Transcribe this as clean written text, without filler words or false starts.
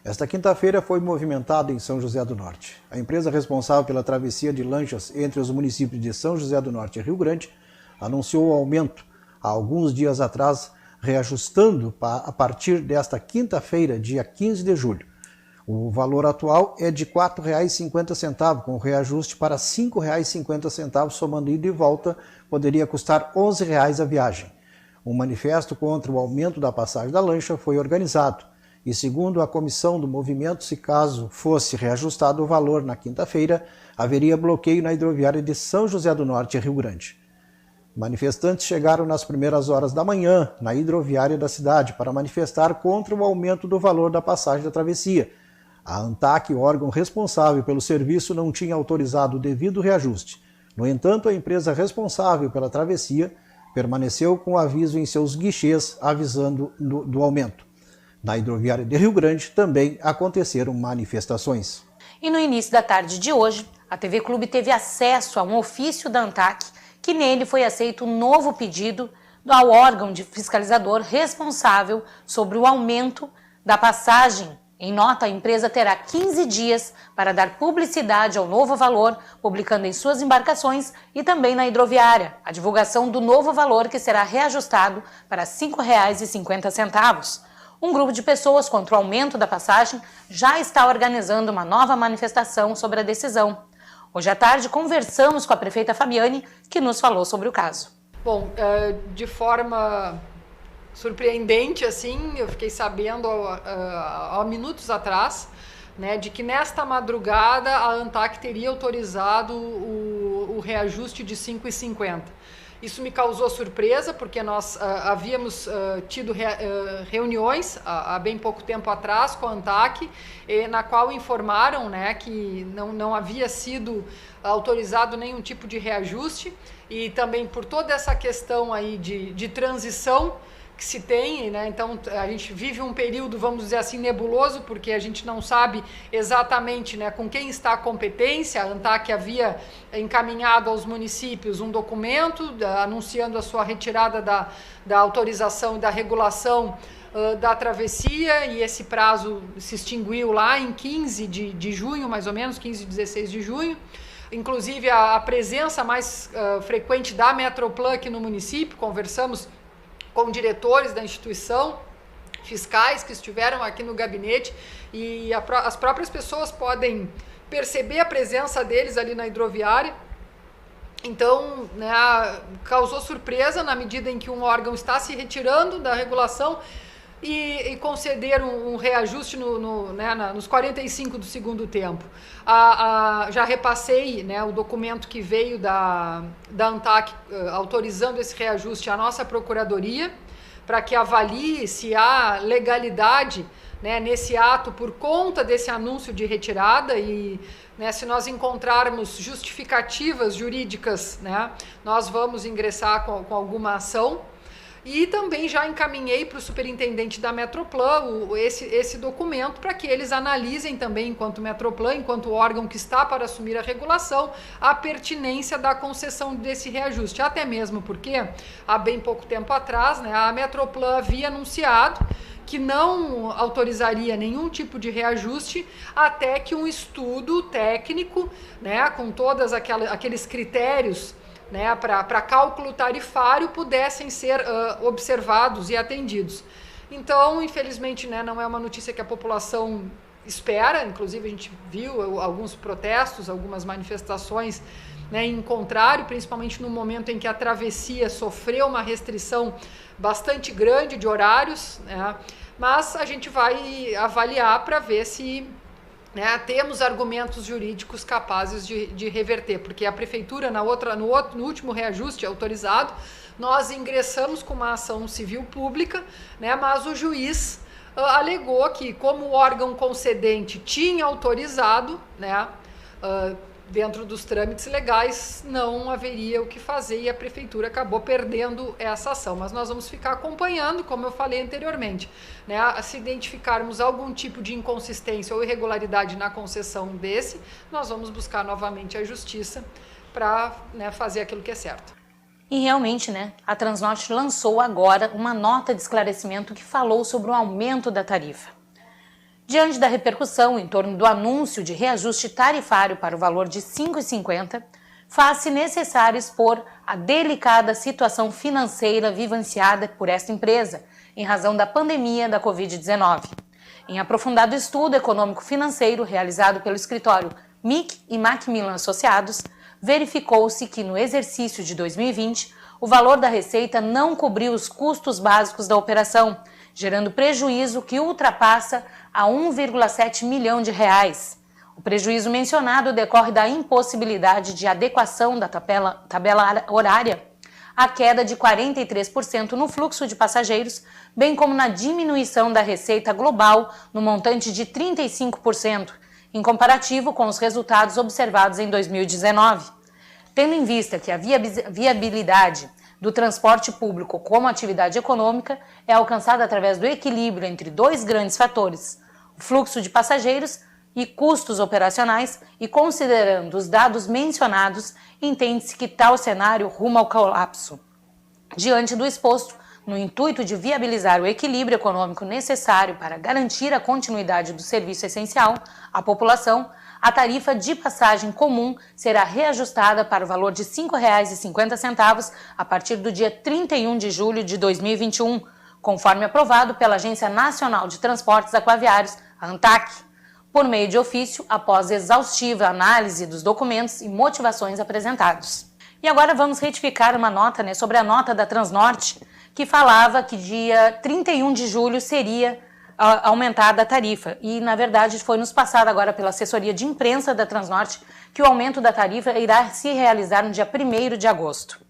Esta quinta-feira foi movimentada em São José do Norte. A empresa responsável pela travessia de lanchas entre os municípios de São José do Norte e Rio Grande anunciou o aumento há alguns dias atrás, reajustando a partir desta quinta-feira, dia 15 de julho. O valor atual é de R$ 4,50, com reajuste para R$ 5,50, somando ida e volta, poderia custar R$ 11 a viagem. Um manifesto contra o aumento da passagem da lancha foi organizado. E segundo a comissão do movimento, se caso fosse reajustado o valor na quinta-feira, haveria bloqueio na hidroviária de São José do Norte e Rio Grande. Manifestantes chegaram nas primeiras horas da manhã na hidroviária da cidade para manifestar contra o aumento do valor da passagem da travessia. A ANTAQ, órgão responsável pelo serviço, não tinha autorizado o devido reajuste. No entanto, a empresa responsável pela travessia permaneceu com aviso em seus guichês avisando do aumento. Na hidroviária de Rio Grande também aconteceram manifestações. E no início da tarde de hoje, a TV Clube teve acesso a um ofício da ANTAQ, que nele foi aceito um novo pedido ao órgão de fiscalizador responsável sobre o aumento da passagem. Em nota, a empresa terá 15 dias para dar publicidade ao novo valor, publicando em suas embarcações e também na hidroviária a divulgação do novo valor, que será reajustado para R$ 5,50. Um grupo de pessoas contra o aumento da passagem já está organizando uma nova manifestação sobre a decisão. Hoje à tarde conversamos com a prefeita Fabiane, que nos falou sobre o caso. Bom, de forma surpreendente, assim, eu fiquei sabendo há minutos atrás, né, de que nesta madrugada a ANTAQ teria autorizado o reajuste de R$ 5,50. Isso me causou surpresa, porque nós havíamos tido reuniões há bem pouco tempo atrás com a ANTAQ, na qual informaram, né, que não havia sido autorizado nenhum tipo de reajuste, e também por toda essa questão aí de transição que se tem, né? Então a gente vive um período, vamos dizer assim, nebuloso, porque a gente não sabe exatamente, né, com quem está a competência. A ANTAQ havia encaminhado aos municípios um documento anunciando a sua retirada da autorização e da regulação da travessia, e esse prazo se extinguiu lá em 15 de junho, mais ou menos, 15 e 16 de junho. Inclusive a presença mais frequente da Metroplan aqui no município, conversamos com diretores da instituição, fiscais que estiveram aqui no gabinete, e as próprias pessoas podem perceber a presença deles ali na hidroviária. Então, né, causou surpresa na medida em que um órgão está se retirando da regulação e conceder um reajuste nos 45 do segundo tempo. Já repassei, né, o documento que veio da ANTAQ autorizando esse reajuste à nossa Procuradoria, para que avalie se há legalidade, né, nesse ato por conta desse anúncio de retirada, e, né, se nós encontrarmos justificativas jurídicas, né, nós vamos ingressar com alguma ação. E também já encaminhei para o superintendente da Metroplan esse documento, para que eles analisem também, enquanto Metroplan, enquanto órgão que está para assumir a regulação, a pertinência da concessão desse reajuste. Até mesmo porque, há bem pouco tempo atrás, né, a Metroplan havia anunciado que não autorizaria nenhum tipo de reajuste até que um estudo técnico, né, com todos aqueles critérios, né, para cálculo tarifário, pudessem ser observados e atendidos. Então, infelizmente, né, não é uma notícia que a população espera. Inclusive, a gente viu alguns protestos, algumas manifestações, né, em contrário, principalmente no momento em que a travessia sofreu uma restrição bastante grande de horários, né, mas a gente vai avaliar para ver se, né, temos argumentos jurídicos capazes de reverter, porque a prefeitura, no último reajuste autorizado, nós ingressamos com uma ação civil pública, né, mas o juiz alegou que, como o órgão concedente tinha autorizado, né, dentro dos trâmites legais, não haveria o que fazer, e a prefeitura acabou perdendo essa ação. Mas nós vamos ficar acompanhando, como eu falei anteriormente, né, se identificarmos algum tipo de inconsistência ou irregularidade na concessão nós vamos buscar novamente a justiça para, né, fazer aquilo que é certo. E realmente, né, a Transnorte lançou agora uma nota de esclarecimento que falou sobre o aumento da tarifa. Diante da repercussão em torno do anúncio de reajuste tarifário para o valor de R$ 5,50, faz-se necessário expor a delicada situação financeira vivenciada por esta empresa, em razão da pandemia da Covid-19. Em aprofundado estudo econômico-financeiro realizado pelo escritório Mick e Macmillan Associados, verificou-se que no exercício de 2020, o valor da receita não cobriu os custos básicos da operação, gerando prejuízo que ultrapassa a 1,7 milhão de reais. O prejuízo mencionado decorre da impossibilidade de adequação da tabela horária, a queda de 43% no fluxo de passageiros, bem como na diminuição da receita global no montante de 35%, em comparativo com os resultados observados em 2019. Tendo em vista que a viabilidade do transporte público como atividade econômica é alcançada através do equilíbrio entre dois grandes fatores, o fluxo de passageiros e custos operacionais, e considerando os dados mencionados, entende-se que tal cenário rumo ao colapso. Diante do exposto, no intuito de viabilizar o equilíbrio econômico necessário para garantir a continuidade do serviço essencial à população, a tarifa de passagem comum será reajustada para o valor de R$ 5,50 a partir do dia 31 de julho de 2021, conforme aprovado pela Agência Nacional de Transportes Aquaviários, a ANTAQ, por meio de ofício, após exaustiva análise dos documentos e motivações apresentados. E agora vamos retificar uma nota sobre a nota da Transnorte, que falava que dia 31 de julho seria aumentada a tarifa. E, na verdade, foi nos passado agora pela assessoria de imprensa da Transnorte que o aumento da tarifa irá se realizar no dia 1º de agosto.